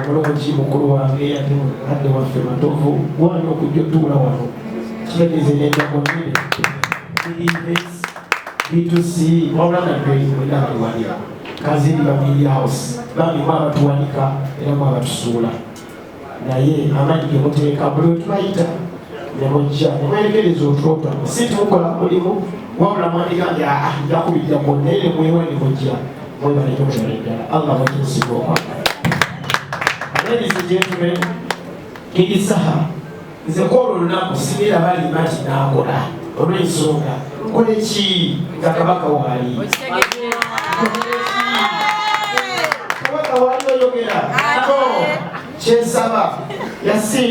omulungi mukulu wange ate waffe matovu wano okujja otuula wano kitegeeza enendago nnene B2C wabula nadwenaaliwanira kaziri babiri house bambi mwabatuwanika era mwabatusuula naye amaanyi ge muteeka buli wetubayita ne mujja ne mwerekereza otwota si tumukola mulimu wabula mwandigambe jakubijja mwonna ere mwewe ne mujja mwebaleke mutala eddala allah wakinsiga okwagala. Ladies and gentlemen, King SAHA nze kwolwo olunaku sinira balima nti nakola olw'ensonga nkola eki nga kabaka waali kabaka waali oyogera to kyensaba yasi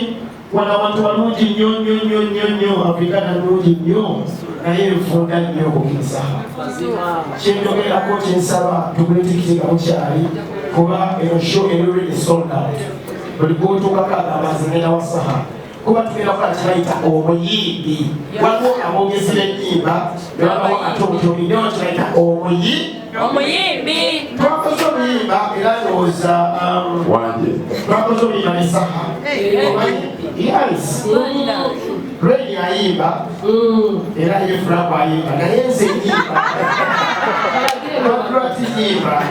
wano abantu balungi nnyo nnyo nnyo nnyo nnyo afrikana nungi nnyo naye nfunda nnyo ku King SAHA kyenjogerako kyensaba tugule tikiti nga mukyali kuba eno show already sold out buli gwotuukako agamba nzigenda wa SAHA kuba tugenda kukola kibayita omuyimbi waliwo abogezi b'ennyimba ne wabawo atotomi newo kibayita omuyimbi twakoze omuyimba era ndowooza twakoze omuyimba ne SAHA yes Reni yayimba era yefulaku ayimba naye nze nyimba nyimba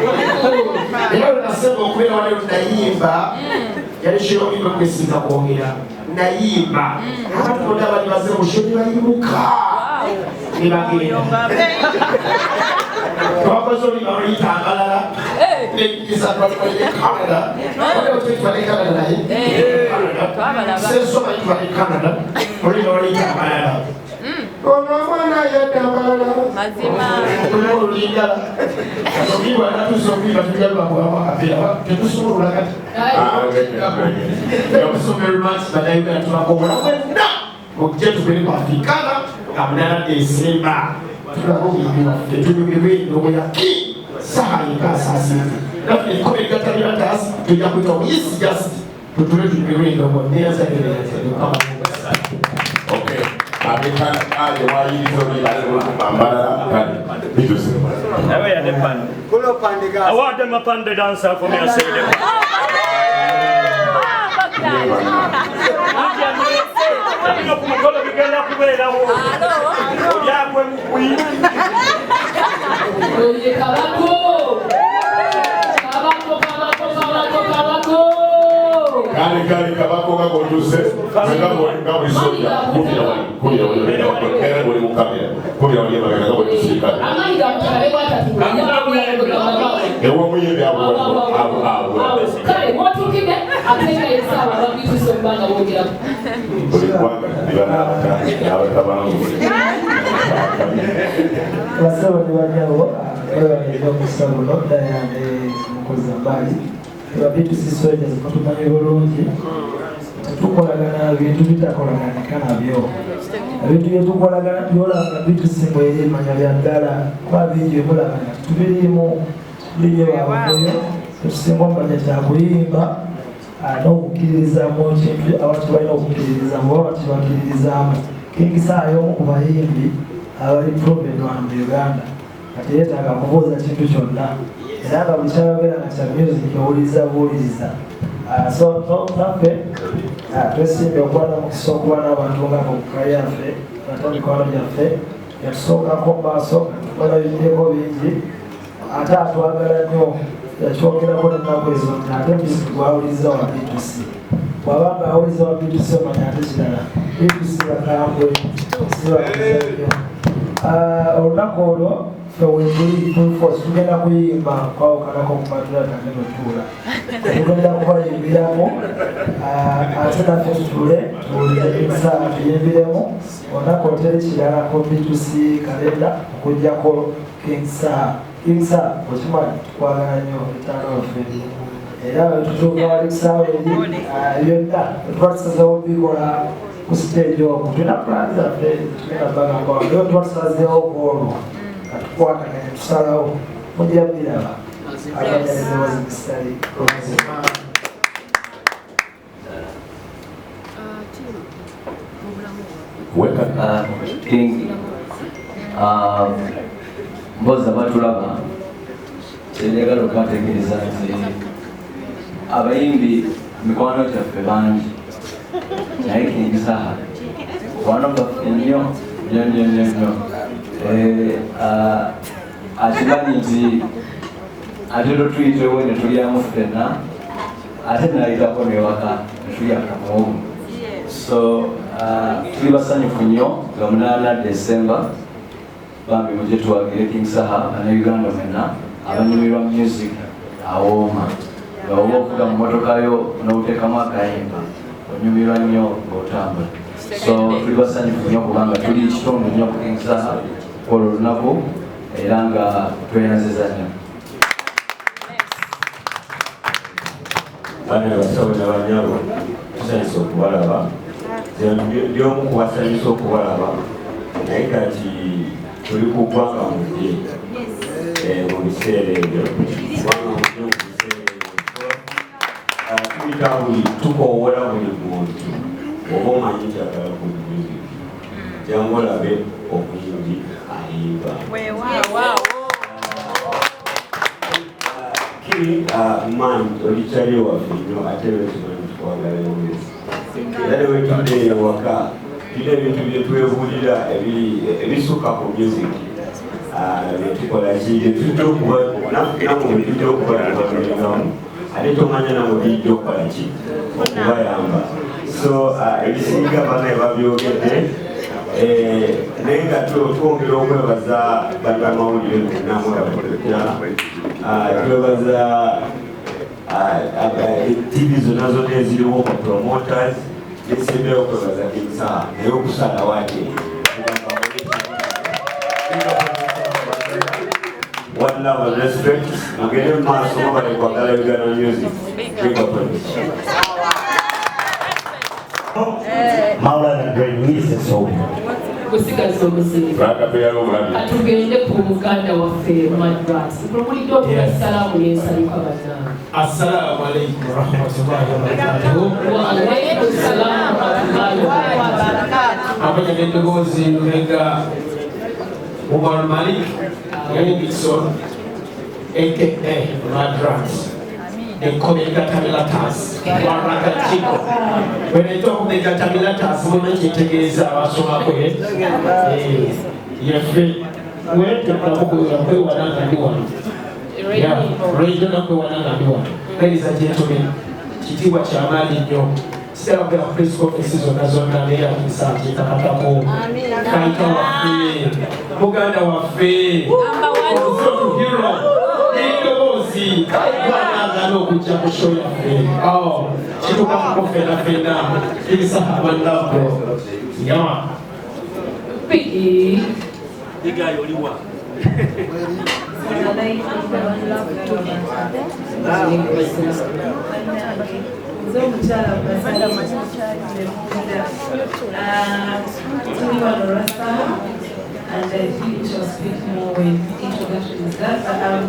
era lunasemba okubeera wali lunayimba yalishiro imba kwesinga kwongera nayimba abantu bonna bali baze musho nibayimuka nibagenda twakoze olima oluyita amalala nekisa twalikolere Canada olwetwetwale Canada naye sensoma yitwale Canada olima oluyita amalala ono mwana yadde amalala olulindala omiwa natusomiba tujalwakuwamu akapeera tetusobola kati okusomera olwansi banauganda tubakobola bwenna mujje tubere kwafikana nga munala desemba tulaba omuyimbi waffe tunyumirwe endoboyaki SAHA yekaasaasinze naffe enkomegatabira taasi tujja kwita omuyisi just tutule tunyumirwe endobo neyazagereyazekama I want them up on the dancer for me and say them. Kali kabako ga konduse nga buli Sojjah kubira wali era buli mukamera kubira wali bagenda nga buli tusika ewa muyimbi abo kale mwatukide atenga yesaba babituso mbanga bogera buli kwanga dibana abatabangu basaba nibanyawo babanira omusabulo dayane mukozambali B2C Sojjah zikutumanyi bulungi tukolagana bintu bitakolaganika nabyo ebintu byetukolagana byolanga B2C mweri manya bya ddala kuba bingi ebulagana tubirimu bibyo babugoyo tusinga omanya kyakuyimba n'okukkiririzamu kintu abantu balina okukkiririzamu oba tibakkirizaamu King SAHA y'omu ku bayimbi abali proven wano mu Uganda kati yeetaaga kubuuza kintu kyonna era nga buli kyayogera nga kya music owuliriza buwuliriza so naffe twesimbye okuba namukisa okuba n'abantu nga mukuka yaffe natandikawano gyaffe yatusookako maaso tukola bibyeko bingi ate atwagala nnyo yakyogerako nennaku ezo nti ate music gwawuliriza wa B2C bw'abanga awuliriza wa B2C omanya ate kirala B2C bakambwe sibakiriza nnyo olunaku olwo tugenda kuyimba kwawukanako kumatula tanenotuula tugenda kubayimbiramu ate naffe tutule tuwulire SAHA tuyimbiremu olunaku oluteri kiralako B2C kalenda okugjako King SAHA okimanyi tukwagala nnyo etaano waffe era wetutuuka wali kusaawa eri byonna twatusazeewo bikola ku stage okwo tulina plan zaffe tugenda bagamba naye twatusazeewo kwolwo katukwataganya tusalawo mujja biraba abanyalezewazikisitali King mbozi abatulaba kyenjagala okategeeza nti abayimbi mikwano gyaffe bangi naye King Saha one of the nnyo akimanyi nti ate totuyitewo ne tulyamu ffenna ate nayitako newaka netulya kamuomu so tuli basanyufu nnyo nga 8 December bambi muje tuwagire King Saha Uganda mwenna abanyumirwa music awooma nga oba okuga mu motokayo n'oteekamu akayimba onyumirwa nnyo ng'otambula so tuli basanyufu nnyo kubanga tuli kitundu nnyo ku King Saha olwo olunaku era nga tweyanziza nnyo bana basawo n'abanyabo tusanyusa okubalaba lyomu kubasanyusa okubalaba naye kati tuli ku ggwanga mujje mu biseera ebyo tuyita buli tukoowola buli muntu oba omanyi kyagala ku music jangu olabe omuyimbi ayimba kiri mani olikyali waffe nnyo ate lwekimanyi tukwagala yomezi era ne wetudde ewaka tulina ebintu byetwebuulira ebisukka ku music byetukola ki ebitujja okubayamu ate tomanya namwe bijja okukola ki okubayamba so ebisinga bana ebabyogedde naye nga twongera okwebaza bali bamawulire twebaza TV zonna zonna eziriwo mu promoters nesembeera okwebaza King Saha naye okusalawo ate one love and respect mugende mu maaso mubale kwagala Uganda music Maulana Great Mr. Sojjah. Kusigaza omuzinga. Atugende ku muganda waffe Balaze. Promulidde okuba salaamu n'ensalika bannange. Assalamu alaikum warahmatullahi wabarakatuh. Wa alaikum salaam warahmatullahi wabarakatuh. Abanye n'eddoboozi lulenga Umar Malik Edison aka Balaze. And Communicatamelatas, Waraka Chiko. When I talk Megatamilatas, women take a Zawasoma, your friend, where the Rabu and one. Yeah, regional one. Ladies and gentlemen, Chitiwa Chamali, your several press offices on Azona, and Sati, Takatako, Kaita Wafe, Buganda Wafe, Hero. No good job show you. Oh, she took up a fena. It is a one love. Yeah. Piggy. The guy only one. And I think we shall speak more when introduction is done.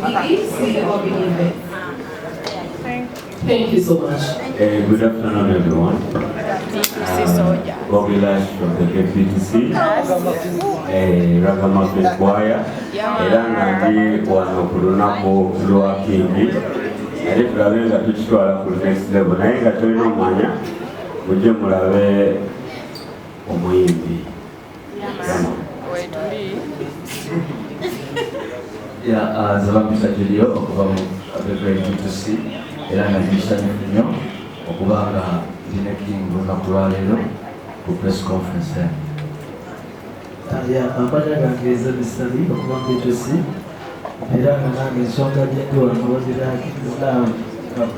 But Biggie, CEO of B2C. Thank you so much. Good afternoon, everyone. Bobby Lash from the B2C, Ragamuffin Choir, Erangandi, one of Runako, Loa Kingi. I did Ravenga to Chiko to the next level. I got to know Mania, with Jim Rave Omuimbi. Yeah, Zabambisa Julio, okubamu Great B2C, era nga bisanyufu nnyo okuba nga ndina King olunaku lwaleero ku press conference. Ampanya gange Bisali okuba B2C era nga nange ensonga gyendi wano wazira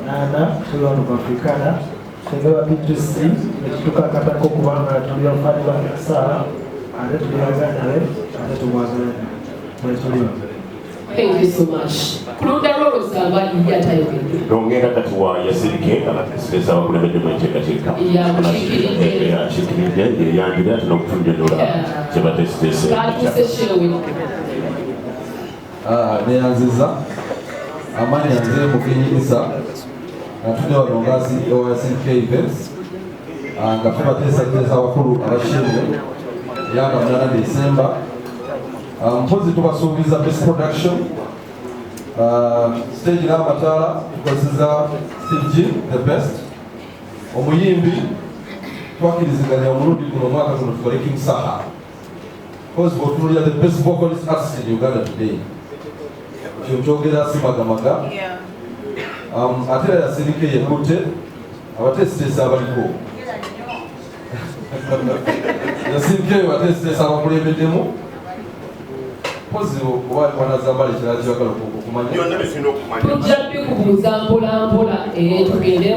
Nana tuli wano mu Africana fenga ba B2C nekitukakatako okubanga tuli bafani ba Saha ate tuli baganda be ate tumwagalana bwetuli. Thank you so much. Kulunda roles abali yatayogedde. Nongera kati wa yasirike abakeseza bakulembedde mu enteekateeka. Yeah, kikiridde yanjira n'okutunjulula kye bateesiteese. Neyanziza amanya nze mukinyiriza atune wano nga CEO wa SSHOW'S nga tubateesateesa abakulu abashinzwe yanga 8 December. Mpozi tubasuubiza best production stage n'amataala tukozesa Steve G, the best. Omuyimbi twakiriziganya omulundi guno omwaka guno tukole King SAHA. Because bw'otunuulira the best vocalist artist in Uganda today. Kyonkyogera si magamaga. Ate era yasirika yeekutte abateesiteesa abaliko. Yasirika eyo abateesiteesa abakulembeddemu. Pozi oba wanazambala ekirala kyagala okumanya. Tujja kubuuza mpola mpola tugende